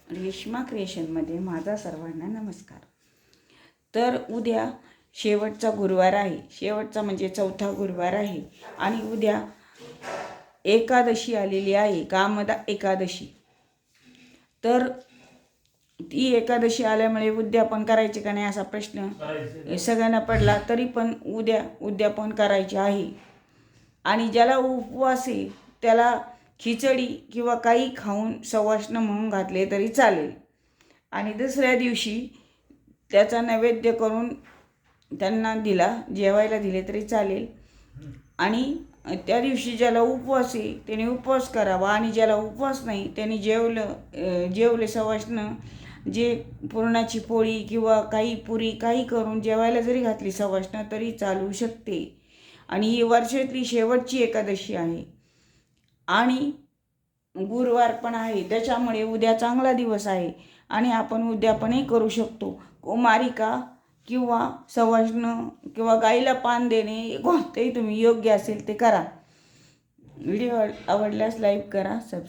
रेश्मा क्रिएशनमध्ये माझा सर्वांना नमस्कार. तर उद्या शेवटचा गुरुवार आहे, शेवटचा म्हणजे चौथा गुरुवार आहे आणि उद्या एकादशी आलेली आहे, कामदा एकादशी. तर ती एकादशी आल्यामुळे उद्यापन करायचे का नाही असा प्रश्न सगळ्यांना पडला. तरी पण उद्यापन करायचे आहे. आणि ज्याला उपवास आहे त्याला खिचडी किंवा काही खाऊन सवाष्ण म्हणून घातले तरी चालेल. आणि दुसऱ्या दिवशी त्याचा नैवेद्य करून त्यांना दिला, जेवायला दिले तरी चालेल. आणि त्या दिवशी ज्याला उपवास आहे त्याने उपवास करावा आणि ज्याला उपवास नाही त्याने जेवले सवाष्ण, जे पुरणाची पोळी किंवा काही पुरी काही करून जेवायला जरी घातली सवाष्ण तरी चालू शकते. आणि ही वर्षातली शेवटची एकादशी आहे आणि गुरुवार पण आहे, त्याच्यामुळे उद्या चांगला दिवस आहे आणि आपण उद्यापनही करू शकतो. कुमारिका किंवा सवाष्ण किंवा गाईला पान देणे कोणतेही तुम्ही योग्य असेल ते करा. व्हिडिओ आवडल्यास लाईक करा, सबस्क्राईब